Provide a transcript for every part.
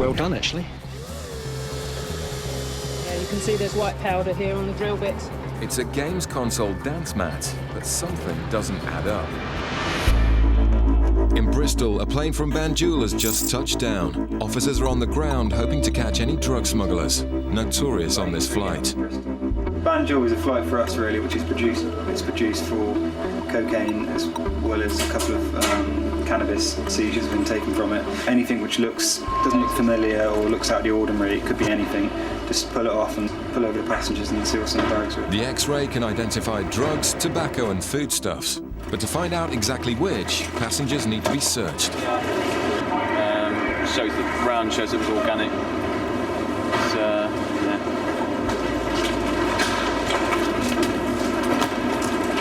well done, actually. Yeah, you can see there's white powder here on the drill bits. It's a games console dance mat, but something doesn't add up. In Bristol, a plane from Banjul has just touched down. Officers are on the ground hoping to catch any drug smugglers, notorious on this flight. Banjul is a flight for us, really, which is produced for cocaine as well as a couple of cannabis seizures have been taken from it. Anything which doesn't look familiar or looks out of the ordinary, it could be anything, just pull it off and pull over the passengers and see what's in the bags. The X-ray can identify drugs, tobacco and foodstuffs. But to find out exactly which, passengers need to be searched. Shows the round shows it was organic. Yeah.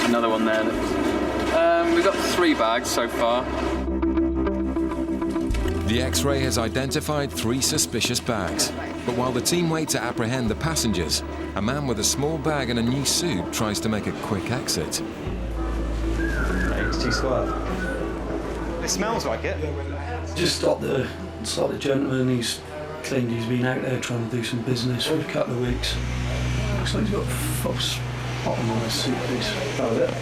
Another one there. We've got 3 bags so far. The X-ray has identified 3 suspicious bags. But while the team wait to apprehend the passengers, a man with a small bag and a new suit tries to make a quick exit. It's too suave. It smells like it. Just stopped the gentleman. He's claimed he's been out there trying to do some business for a couple of weeks. Looks like he's got a false bottom on his suitcase. That was it.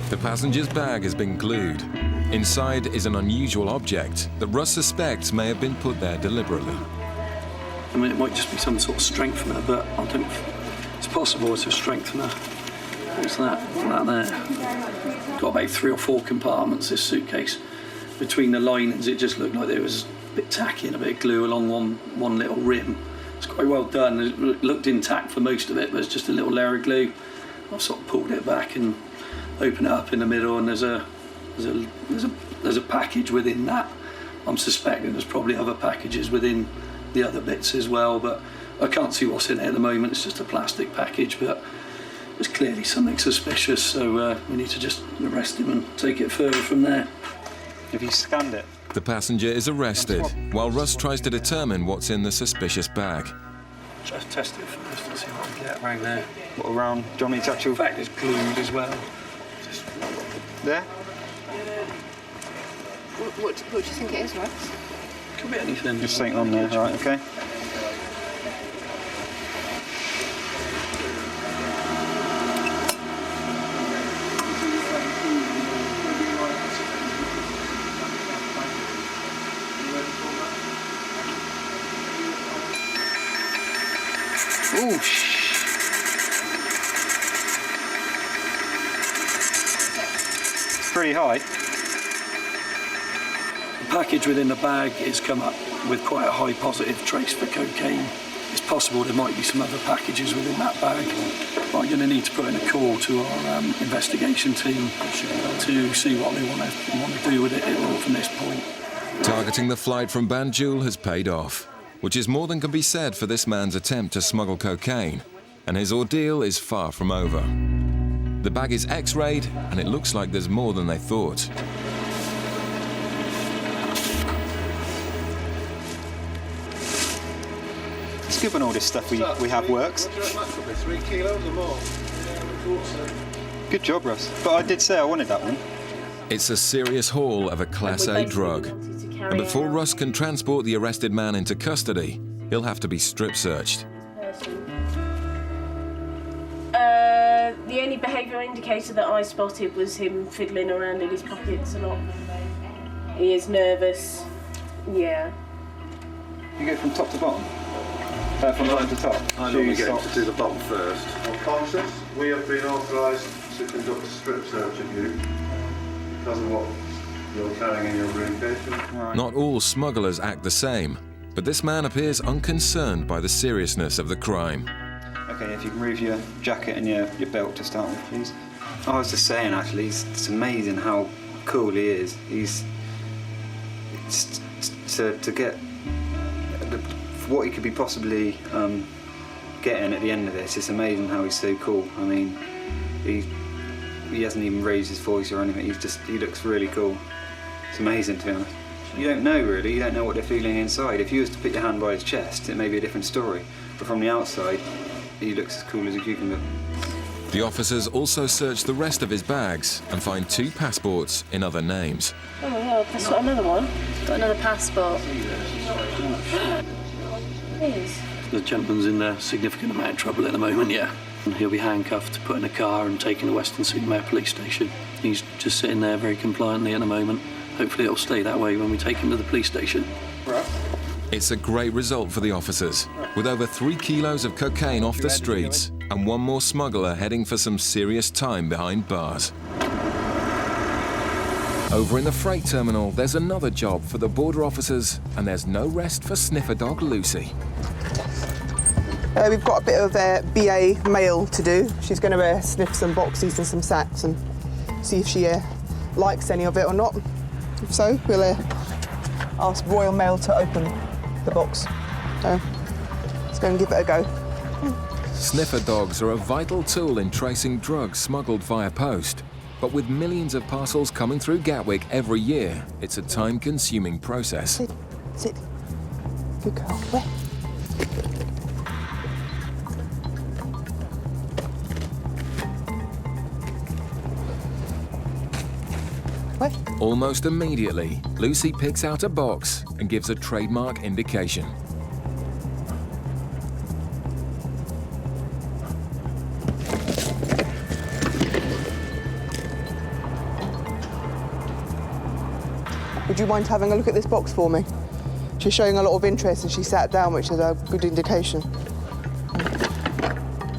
The passenger's bag has been glued. Inside is an unusual object that Russ suspects may have been put there deliberately. I mean, it might just be some sort of strengthener, but I think it's possible it's a strengthener. What's that? That there. Got about 3 or 4 compartments, this suitcase. Between the linings, it just looked like there was a bit tacky and a bit of glue along one little rim. It's quite well done. It looked intact for most of it, but it's just a little layer of glue. I've sort of pulled it back and opened it up in the middle, and there's a package within that. I'm suspecting there's probably other packages within the other bits as well, but I can't see what's in it at the moment. It's just a plastic package, but there's clearly something suspicious, so we need to just arrest him and take it further from there. Have you scanned it? The passenger is arrested, while Russ tries to determine what's in the suspicious bag. Just test it first and see what we get around there. What around? Do you want me to actually... In fact, it's glued as well. Just... There? What do you think it is, Russ? Could be anything. Just something on there, right, okay. Ooh, it's pretty high. The package within the bag has come up with quite a high positive trace for cocaine. It's possible there might be some other packages within that bag. I'm going to need to put in a call to our investigation team to see what they want to do with it from this point. Targeting the flight from Banjul has paid off, which is more than can be said for this man's attempt to smuggle cocaine, and his ordeal is far from over. The bag is X-rayed, and it looks like there's more than they thought. It's good when all this stuff we have works. 3 kilos or more. Good job, Russ. But I did say I wanted that one. It's a serious haul of a Class A drug. And before Russ can transport the arrested man into custody, he'll have to be strip-searched. The only behavioural indicator that I spotted was him fiddling around in his pockets a lot. He is nervous. Yeah. You go from top to bottom? From bottom to top? I normally get to do the bottom first. Conscious, we have been authorised to conduct a strip search of you because of what you're carrying in your briefcase. Right. Not all smugglers act the same, but this man appears unconcerned by the seriousness of the crime. Okay, if you can remove your jacket and your belt to start with, please. I was just saying, actually, it's amazing how cool he is. To get what he could be possibly getting at the end of this, it's amazing how he's so cool. I mean, he hasn't even raised his voice or anything. He looks really cool. It's amazing, to be honest. You don't know, really. You don't know what they're feeling inside. If you was to put your hand by his chest, it may be a different story. But from the outside, he looks as cool as a cucumber. The officers also search the rest of his bags and find 2 passports in other names. Oh my God, that's got another one. Got another passport. Please. The gentleman's in a significant amount of trouble at the moment, yeah. And he'll be handcuffed, put in a car and taken to Weston-super-Mare police station. He's just sitting there very compliantly at the moment. Hopefully it'll stay that way when we take him to the police station. It's a great result for the officers, with over 3 kilos of cocaine off the streets and one more smuggler heading for some serious time behind bars. Over in the freight terminal, there's another job for the border officers, and there's no rest for sniffer dog Lucy. We've got a bit of BA mail to do. She's going to sniff some boxes and some sacks and see if she likes any of it or not. If so, we'll ask Royal Mail to open the box. So let's go and give it a go. Sniffer dogs are a vital tool in tracing drugs smuggled via post. But with millions of parcels coming through Gatwick every year, it's a time-consuming process. Sit, sit. Good girl. Where? Where? Almost immediately, Lucy picks out a box and gives a trademark indication. Would you mind having a look at this box for me? She's showing a lot of interest and she sat down, which is a good indication.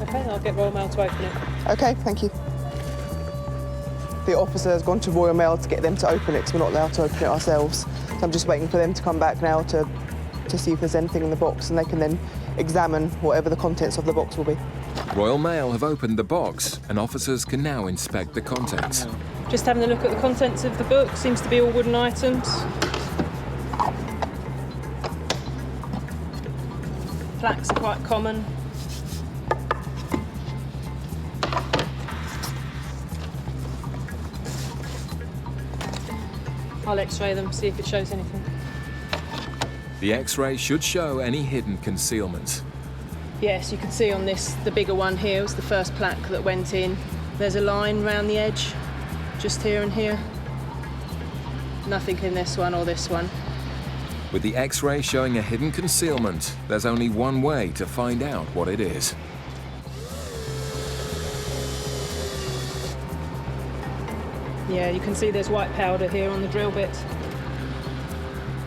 Okay, I'll get Royal Mail to open it. Okay, thank you. The officer has gone to Royal Mail to get them to open it because we're not allowed to open it ourselves. So I'm just waiting for them to come back now to see if there's anything in the box, and they can then examine whatever the contents of the box will be. Royal Mail have opened the box, and officers can now inspect the contents. Just having a look at the contents of the book. Seems to be all wooden items. Plaques are quite common. I'll x-ray them, see if it shows anything. The X-ray should show any hidden concealments. Yes, you can see on this, the bigger one here was the first plaque that went in. There's a line round the edge, just here and here. Nothing in this one or this one. With the X-ray showing a hidden concealment, there's only one way to find out what it is. Yeah, you can see there's white powder here on the drill bit.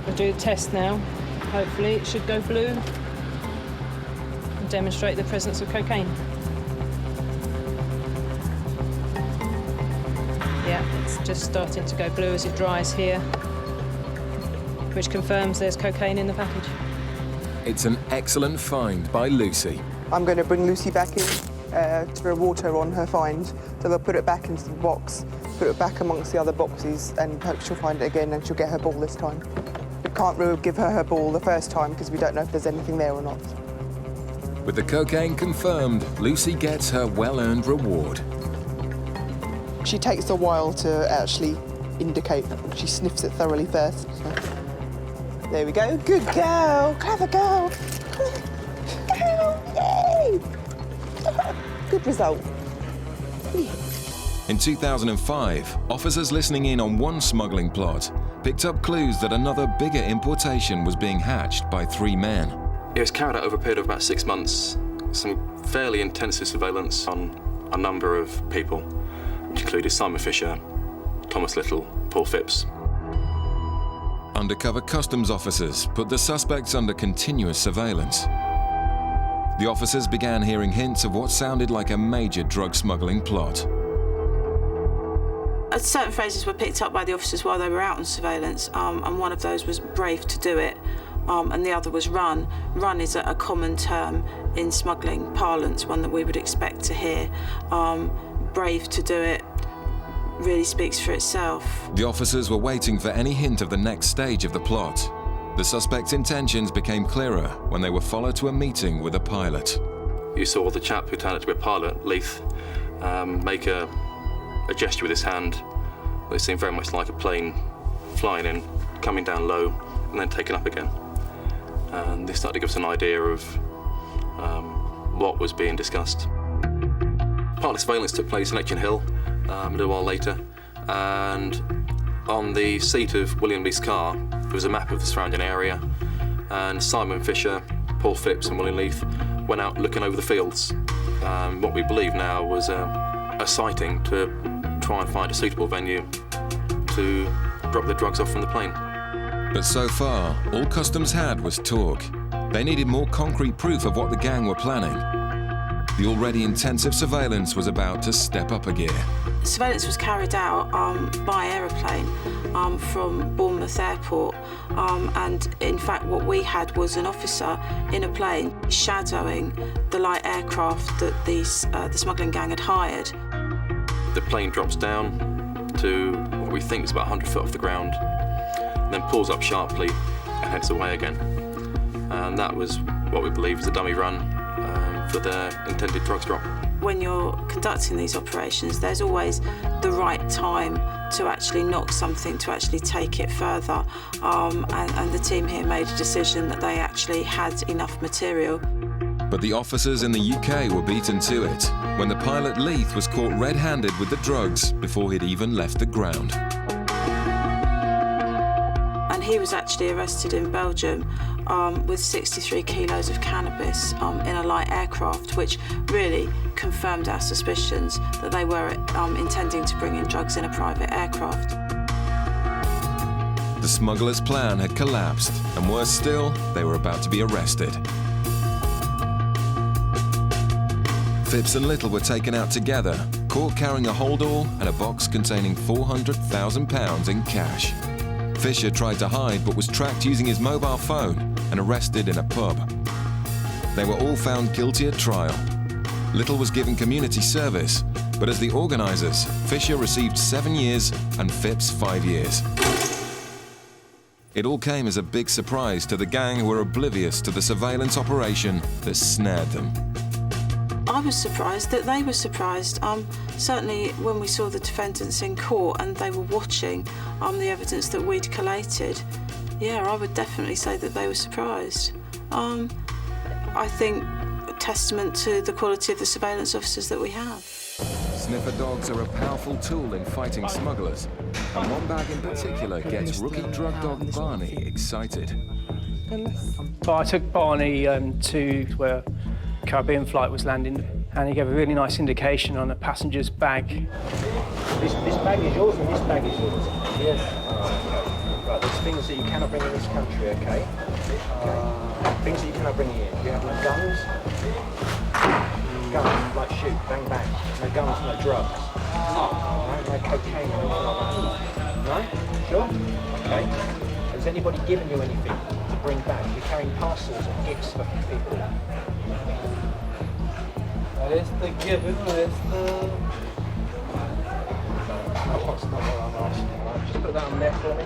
We'll do the test now. Hopefully it should go blue and demonstrate the presence of cocaine. Yeah, it's just starting to go blue as it dries here, which confirms there's cocaine in the package. It's an excellent find by Lucy. I'm going to bring Lucy back in to reward her on her find. So we'll put it back into the box, put it back amongst the other boxes, and hope she'll find it again and she'll get her ball this time. We can't really give her ball the first time because we don't know if there's anything there or not. With the cocaine confirmed, Lucy gets her well-earned reward. She takes a while to actually indicate. She sniffs it thoroughly first. So. There we go. Good girl. Clever girl. Good girl. Yay! Good result. In 2005, officers listening in on one smuggling plot picked up clues that another bigger importation was being hatched by 3 men. It was carried out over a period of about 6 months. Some fairly intensive surveillance on a number of people, which included Simon Fisher, Thomas Little, Paul Phipps. Undercover customs officers put the suspects under continuous surveillance. The officers began hearing hints of what sounded like a major drug smuggling plot. Certain phrases were picked up by the officers while they were out on surveillance, and one of those was brave to do it, and the other was run. Run is a common term in smuggling parlance, one that we would expect to hear. Brave to do it really speaks for itself. The officers were waiting for any hint of the next stage of the plot. The suspect's intentions became clearer when they were followed to a meeting with a pilot. You saw the chap who turned out to be a pilot, Leith, make a gesture with his hand. It seemed very much like a plane flying in, coming down low, and then taken up again. And this started to give us an idea of what was being discussed. Part of surveillance took place in Etchin Hill a little while later, and on the seat of William Leith's car there was a map of the surrounding area, and Simon Fisher, Paul Phipps and William Leith went out looking over the fields. What we believe now was a sighting to try and find a suitable venue to drop the drugs off from the plane. But so far, all Customs had was talk. They needed more concrete proof of what the gang were planning. The already intensive surveillance was about to step up a gear. Surveillance was carried out by aeroplane from Bournemouth Airport, and in fact what we had was an officer in a plane shadowing the light aircraft that the smuggling gang had hired. The plane drops down to what we think is about 100 foot off the ground, and then pulls up sharply and heads away again. And that was what we believe was a dummy run for their intended drugs drop. When you're conducting these operations, there's always the right time to actually knock something, to actually take it further. And the team here made a decision that they actually had enough material. But the officers in the UK were beaten to it when the pilot Leith was caught red-handed with the drugs before he'd even left the ground. And he was actually arrested in Belgium with 63 kilos of cannabis in a light aircraft, which really confirmed our suspicions that they were intending to bring in drugs in a private aircraft. The smugglers' plan had collapsed, and worse still, they were about to be arrested. Phipps and Little were taken out together, caught carrying a holdall and a box containing £400,000 in cash. Fisher tried to hide but was tracked using his mobile phone and arrested in a pub. They were all found guilty at trial. Little was given community service, but as the organisers, Fisher received 7 years and Phipps 5 years. It all came as a big surprise to the gang who were oblivious to the surveillance operation that snared them. I was surprised that they were surprised. Certainly when we saw the defendants in court and they were watching the evidence that we'd collated, yeah, I would definitely say that they were surprised. I think a testament to the quality of the surveillance officers that we have. Sniffer dogs are a powerful tool in fighting smugglers, and one bag in particular gets rookie drug dog Barney excited. But I took Barney to where a Caribbean flight was landing, and he gave a really nice indication on a passenger's bag. This bag is yours and this bag is yours? Yes. Right, there's things that you cannot bring in this country, okay? Things that you cannot bring in. You have no guns. Guns, like shoot, bang, bang. No guns, no drugs. Right, no cocaine or anything like that. No? Sure? Okay. Has anybody given you anything to bring back? You're carrying parcels and gifts for people. That's the given, that's the... That's not what I'm asking, right? Just put that on there for me.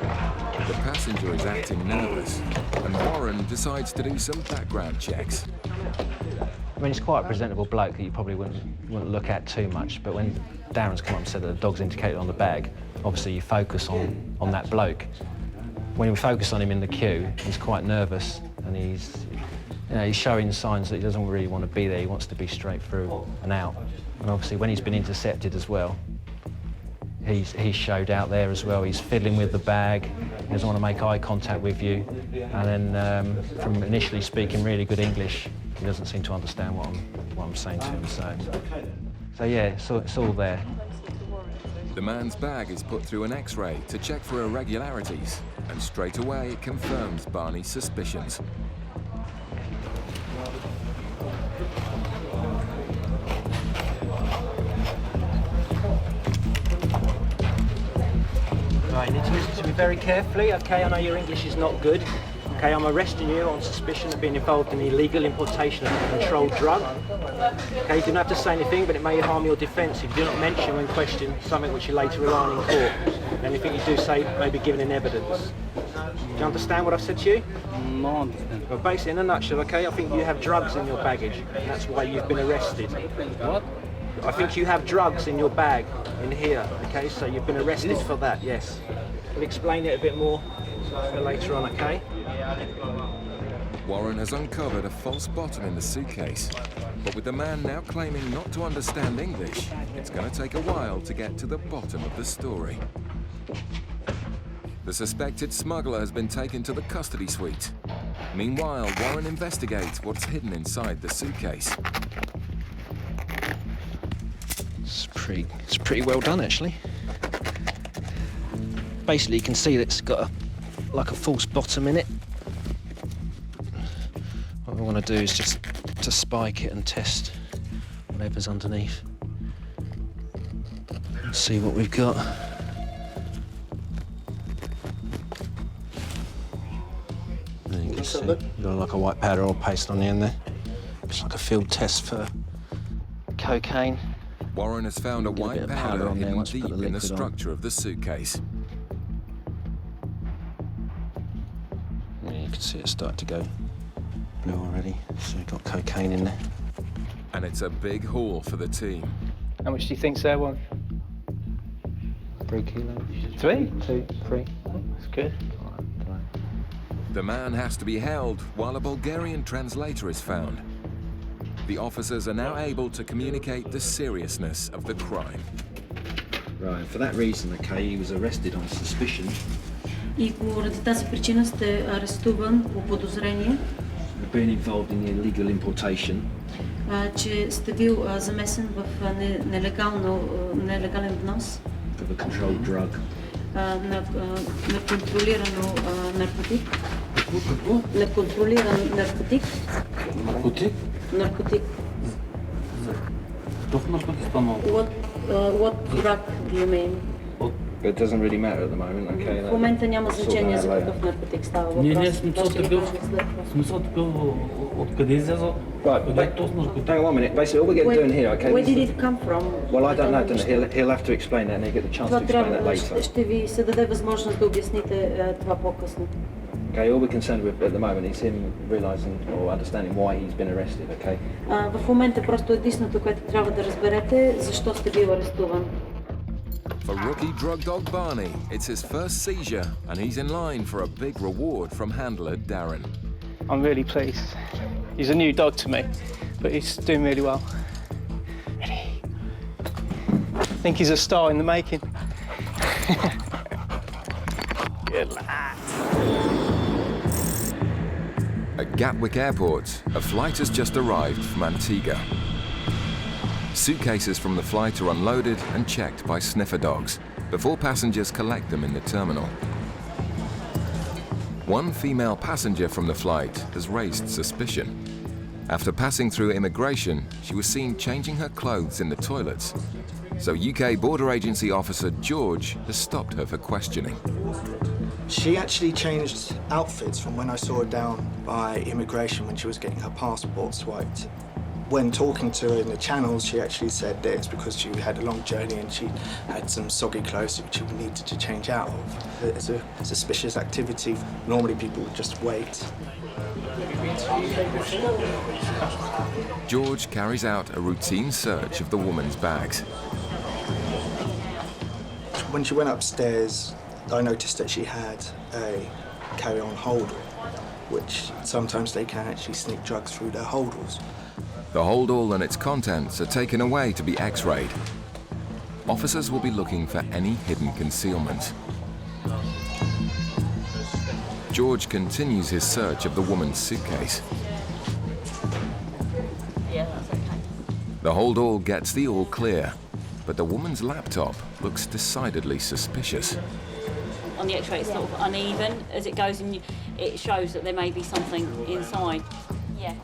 The passenger is acting nervous, and Warren decides to do some background checks. I mean, he's quite a presentable bloke that you probably wouldn't look at too much, but when Darren's come up and said that the dog's indicated on the bag, obviously you focus on that bloke. When we focus on him in the queue, he's quite nervous, and he's showing signs that he doesn't really want to be there. He wants to be straight through and out. And obviously when he's been intercepted as well, he's showed out there as well. He's fiddling with the bag. He doesn't want to make eye contact with you. And then from initially speaking really good English, he doesn't seem to understand what I'm saying to him. So yeah, it's all there. The man's bag is put through an X-ray to check for irregularities, and straight away it confirms Barney's suspicions. Right, you need to listen to me very carefully, okay? I know your English is not good. Okay, I'm arresting you on suspicion of being involved in the illegal importation of a controlled drug. Okay, you don't have to say anything, but it may harm your defence if you do not mention when questioned something which you later rely on in court. Anything you do say may be given in evidence. Do you understand what I've said to you? No, I understand. Well, basically, in a nutshell, okay, I think you have drugs in your baggage, and that's why you've been arrested. What? I think you have drugs in your bag, in here, okay? So you've been arrested for that, yes. We'll explain it a bit more later on, okay? Warren has uncovered a false bottom in the suitcase, but with the man now claiming not to understand English, it's going to take a while to get to the bottom of the story. The suspected smuggler has been taken to the custody suite. Meanwhile, Warren investigates what's hidden inside the suitcase. It's pretty well done, actually. Basically, you can see that it's got like a false bottom in it. What we want to do is just to spike it and test whatever's underneath. Let's see what we've got. There you can see, we've got like a white powder oil paste on the end there. It's like a field test for cocaine. Warren has found a white powder on there hidden once we deep put the in the liquid on. structure of the suitcase. Yeah, you can see it start to go blue already. So we've got cocaine in there. And it's a big haul for the team. How much do you think's there, Warren? 3 kilos. 3? 2, 3. That's good. The man has to be held while a Bulgarian translator is found. The officers are now able to communicate the seriousness of the crime. Right, for that reason, okay, he was arrested on suspicion. И поради тази причина сте арестуван по подозрение, Of being involved in the illegal importation че сте бил замесен в нелегален внос of a controlled drug. на контролирано наркотик. Неконтролиран наркотик. Наркотик? Наркотик. Какъв наркотик стана? What drug do you mean? It doesn't really matter at the moment, okay? В момента няма значение за какъв наркотик става въпрос. Не, смисълът е бил откъде изляза? Къде е този наркотик? Hang on 1 minute. Basically, all we're getting doing here, okay? Where did it come from? Well, I don't know. He'll have to explain that, and he'll get the chance to explain that later. Ще ви се даде възможност да обясните това по-късно. Okay, all we're concerned with at the moment is him realising or understanding why he's been arrested, okay? В момента просто единственото, което трябва да разберете, защо сте бил арестуван. For rookie drug dog Barney, it's his first seizure, and he's in line for a big reward from handler Darren. I'm really pleased. He's a new dog to me, but he's doing really well. Ready? I think he's a star in the making. Good lad. At Gatwick Airport, a flight has just arrived from Antigua. Suitcases from the flight are unloaded and checked by sniffer dogs before passengers collect them in the terminal. One female passenger from the flight has raised suspicion. After passing through immigration, she was seen changing her clothes in the toilets. So UK Border Agency officer George has stopped her for questioning. She actually changed outfits from when I saw her down by immigration when she was getting her passport swiped. When talking to her in the channels, she actually said that it's because she had a long journey and she had some soggy clothes which she needed to change out of. It's a suspicious activity. Normally people would just wait. George carries out a routine search of the woman's bags. When she went upstairs, I noticed that she had a carry-on holdall, which sometimes they can actually sneak drugs through their holdalls. The holdall and its contents are taken away to be x-rayed. Officers will be looking for any hidden concealment. George continues his search of the woman's suitcase. Yeah, that's okay. The holdall gets the all clear, but the woman's laptop looks decidedly suspicious. On the x-ray it's sort of uneven. As it goes in, it shows that there may be something inside. Yeah.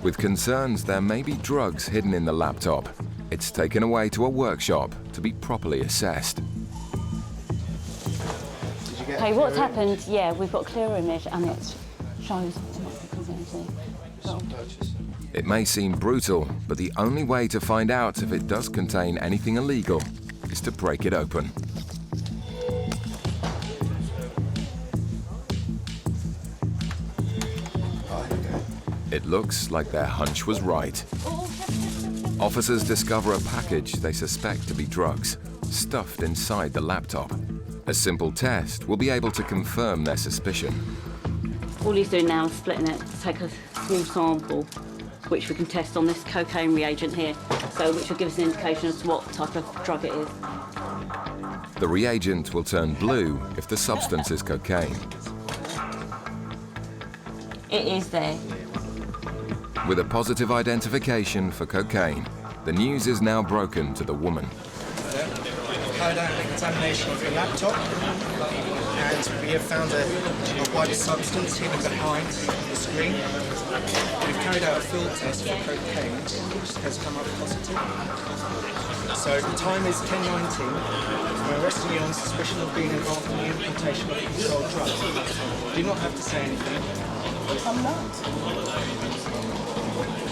With concerns there may be drugs hidden in the laptop, it's taken away to a workshop to be properly assessed. Okay, what's happened, yeah, we've got a clear image and it shows. It may seem brutal, but the only way to find out if it does contain anything illegal is to break it open. It looks like their hunch was right. Officers discover a package they suspect to be drugs, stuffed inside the laptop. A simple test will be able to confirm their suspicion. All he's doing now is splitting it to take a small sample, which we can test on this cocaine reagent here, so which will give us an indication as to what type of drug it is. The reagent will turn blue if the substance is cocaine. It is there. With a positive identification for cocaine, the news is now broken to the woman. Carried out an examination of your laptop, and we have found a white substance hidden behind the screen. We've carried out a field test for cocaine, which has come up positive. So the time is 10:19. We're arresting you on suspicion of being involved in the importation of controlled drugs. You do not have to say anything. I'm not.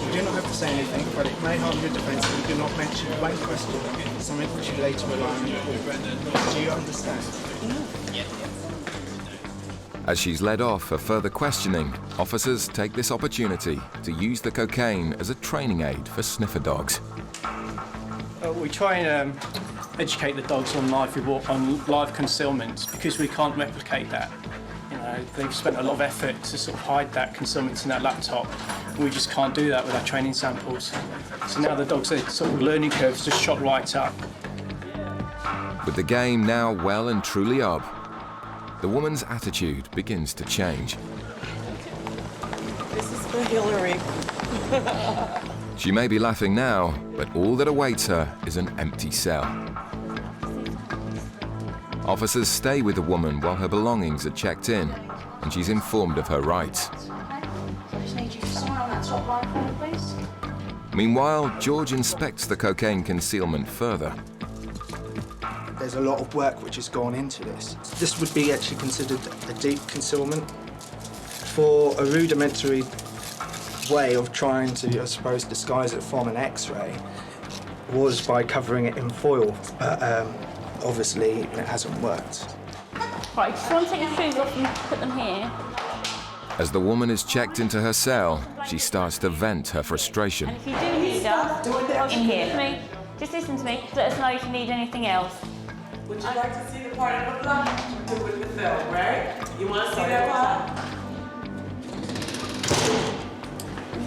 You do not have to say anything, but it may harm your defence if you do not mention blank question, something which you later rely on your court. Do you understand? As she's led off for further questioning, officers take this opportunity to use the cocaine as a training aid for sniffer dogs. We try and educate the dogs on live concealment because we can't replicate that. You know, they've spent a lot of effort to sort of hide that concealment in that laptop. We just can't do that with our training samples. So now the dogs, their sort of learning curves just shot right up. With the game now well and truly up, the woman's attitude begins to change. This is for Hillary. She may be laughing now, but all that awaits her is an empty cell. Officers stay with the woman while her belongings are checked in, and she's informed of her rights. I just need you to sign on that top line for me, please. Meanwhile, George inspects the cocaine concealment further. There's a lot of work which has gone into this. This would be actually considered a deep concealment. For a rudimentary way of trying to, I suppose, disguise it from an X-ray was by covering it in foil, but obviously it hasn't worked. Right, just want to take your shoes off and put them here. As the woman is checked into her cell, she starts to vent her frustration. And if you do need us, in here. Me. Just listen to me. Let us know if you need anything else. Would you like to see the part of the block to do with the film, right? You want to see that part?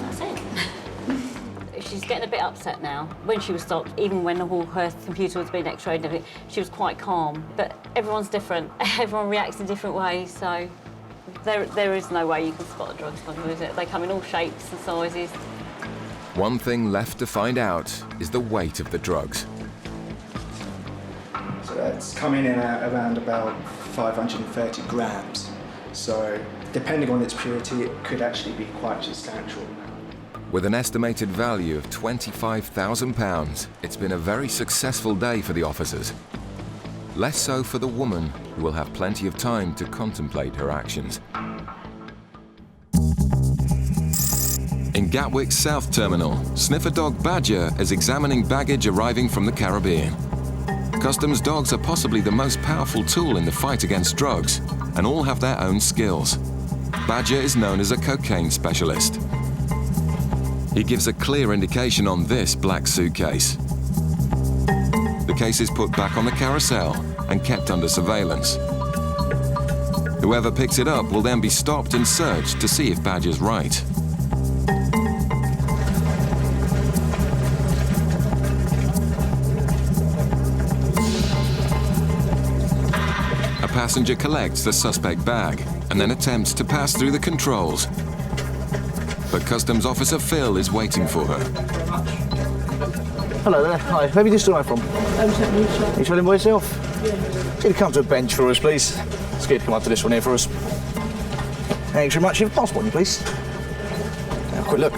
That's it. She's getting a bit upset now. When she was stopped, even when her computer was being x-rayed and everything, she was quite calm. But everyone's different. Everyone reacts in different ways, so there is no way you can spot a drug smuggler, is it? They come in all shapes and sizes. One thing left to find out is the weight of the drugs. So it's coming in at around about 530 grams. So depending on its purity, it could actually be quite substantial. With an estimated value of £25,000, it's been a very successful day for the officers. Less so for the woman, who will have plenty of time to contemplate her actions. In Gatwick's South Terminal, sniffer dog Badger is examining baggage arriving from the Caribbean. Customs dogs are possibly the most powerful tool in the fight against drugs, and all have their own skills. Badger is known as a cocaine specialist. He gives a clear indication on this black suitcase. The case is put back on the carousel and kept under surveillance. Whoever picks it up will then be stopped and searched to see if Badger's right. A passenger collects the suspect bag and then attempts to pass through the controls. But Customs Officer Phil is waiting for her. Hello there. Hi. Where have you just arrived from? Are you travelling by yourself? Yeah. Can you come to a bench for us, please? It's good to come up to this one here for us. Thanks very much. Your passport, please. Have a quick look.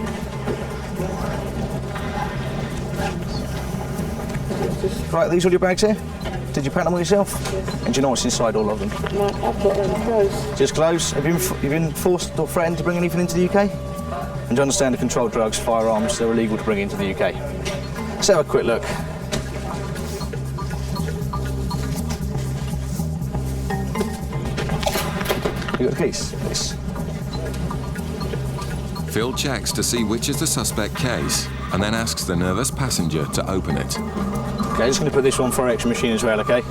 Right, these all your bags here? Did you pack them all yourself? And do you know what's inside all of them? No, I've got clothes. Just clothes? Have you been forced or threatened to bring anything into the UK? And to understand the controlled drugs, firearms, they're illegal to bring into the UK. Let's have a quick look. You got the keys, please? Phil checks to see which is the suspect case and then asks the nervous passenger to open it. Okay, just going to put this one for our extra machine as well, okay?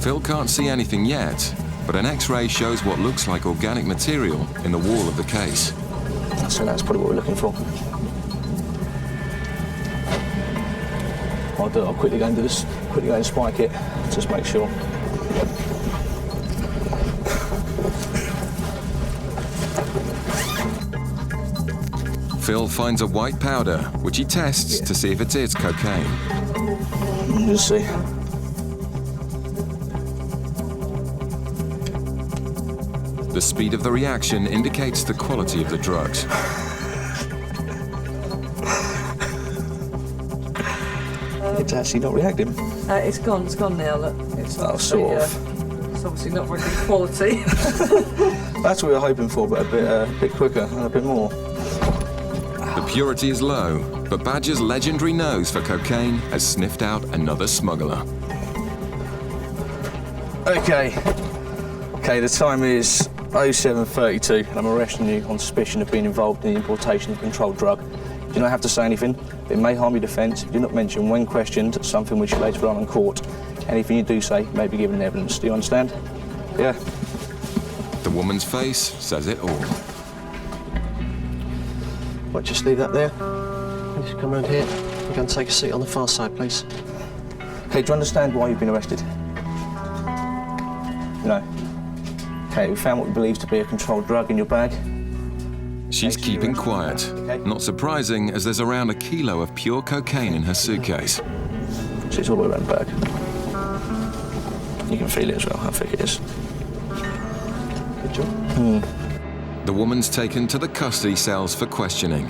Phil can't see anything yet, but an X-ray shows what looks like organic material in the wall of the case. So that's probably what we're looking for. I'll quickly go and do this, quickly go and spike it, just make sure. Phil finds a white powder, which he tests to see if it is cocaine. Let's see. The speed of the reaction indicates the quality of the drugs. It's actually not reacting. It's gone now, look. It's sort of. It's obviously not very good quality. That's what we were hoping for, but a bit quicker and a bit more. The purity is low, but Badger's legendary nose for cocaine has sniffed out another smuggler. Okay, the time is 07:32, and I'm arresting you on suspicion of being involved in the importation of a controlled drug. You do not have to say anything. It may harm your defence if you do not mention, when questioned, something which you later on in court. Anything you do say may be given in evidence. Do you understand? Yeah. The woman's face says it all. Right, just leave that there. Just come around here. We're going to take a seat on the far side, please. Okay, do you understand why you've been arrested? No. Okay, we found what we believe to be a controlled drug in your bag. She's keeping quiet. Not surprising, as there's around 1 kilo of pure cocaine in her suitcase. So it's all the way around the bag. You can feel it as well, how thick it is. Good job. The woman's taken to the custody cells for questioning.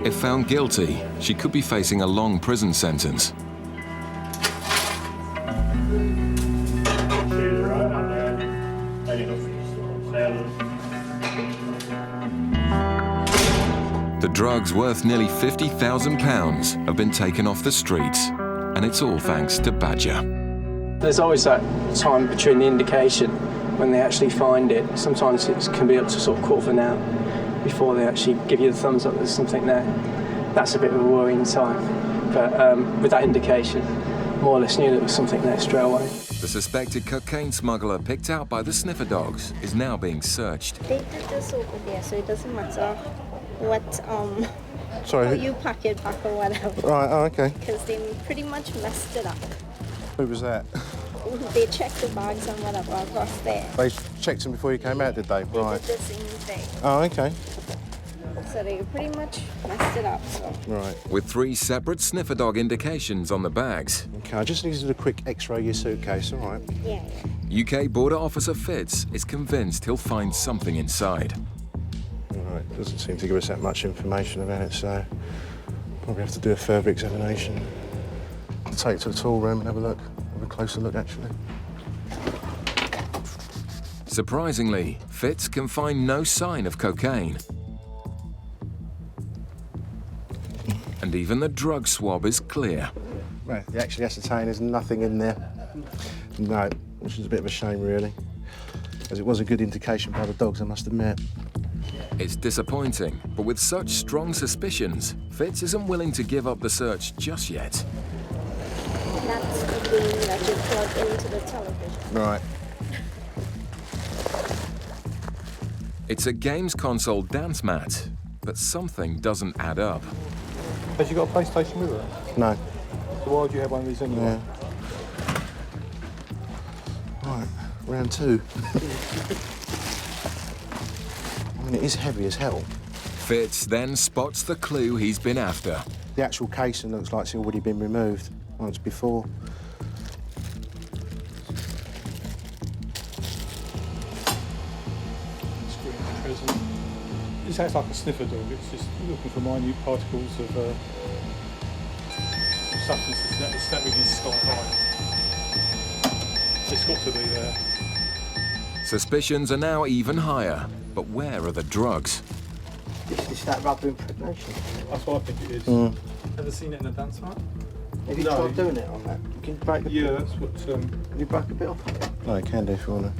If found guilty, she could be facing a long prison sentence. The drugs, worth nearly £50,000, have been taken off the streets, and it's all thanks to Badger. There's always that time between the indication when they actually find it. Sometimes it can be up to sort of quarter of an hour before they actually give you the thumbs up there's something there. That's a bit of a worrying time. But with that indication, more or less knew there was something there straight away. The suspected cocaine smuggler picked out by the sniffer dogs is now being searched. They did this over there, so it doesn't matter what Sorry, how you pack it back or whatever. Right, oh, okay. Because they pretty much messed it up. Who was that? They checked the bags and whatever across there. They checked them before you came out, did they? They Right. did the same thing. Oh, okay. So they pretty much messed it up. So. Right. With 3 separate sniffer dog indications on the bags. Okay, I just need to do a quick x-ray of your suitcase, all right? Yeah. UK border officer Fitz is convinced he'll find something inside. All right, doesn't seem to give us that much information about it, so probably have to do a further examination. I'll take it to the tool room and have a look, have a closer look, actually. Surprisingly, Fitz can find no sign of cocaine. And even the drug swab is clear. Well, they actually ascertain there's nothing in there. No, which is a bit of a shame, really, as it was a good indication by the dogs, I must admit. It's disappointing, but with such strong suspicions, Fitz isn't willing to give up the search just yet. That's the beam that you plug into the television. Right. It's a games console dance mat, but something doesn't add up. Has you got a PlayStation with her? No. So why would you have one of these anyway? Yeah. Right, round 2. I mean, it is heavy as hell. Fitz then spots the clue he's been after. The actual casing looks like it's already been removed once before. This acts like a sniffer dog. It's just looking for minute particles of substances that within sky high. It's got to be there. Suspicions are now even higher, but where are the drugs? Is that rubber impregnation? That's what I think it is. Mm. Ever seen it in a dance mat? Have you tried doing it on that? You can break the Yeah, that's what... Can you break a bit off of it? No, you can do if you want to.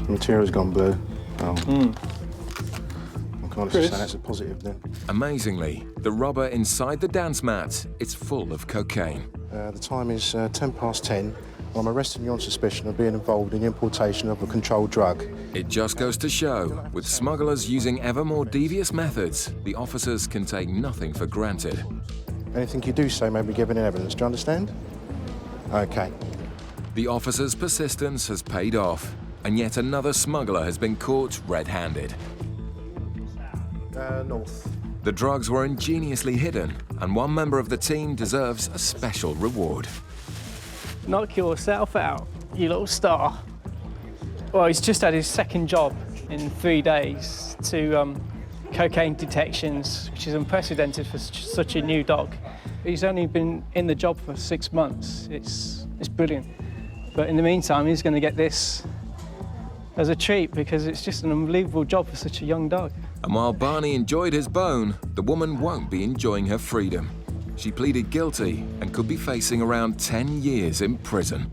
The material's gone blue. Oh. I'm kind of saying that's a positive then. Amazingly, the rubber inside the dance mat is full of cocaine. The time is 10:10. I'm arresting you on suspicion of being involved in the importation of a controlled drug. It just goes to show, with smugglers using ever more devious methods, the officers can take nothing for granted. Anything you do say may be given in evidence. Do you understand? Okay. The officer's persistence has paid off, and yet another smuggler has been caught red-handed. North. The drugs were ingeniously hidden, and one member of the team deserves a special reward. Knock yourself out, you little star. Well, he's just had his second job in 3 days to cocaine detections, which is unprecedented for such a new dog. He's only been in the job for 6 months. It's brilliant. But in the meantime, he's going to get this as a treat because it's just an unbelievable job for such a young dog. And while Barney enjoyed his bone, the woman won't be enjoying her freedom. She pleaded guilty and could be facing around 10 years in prison.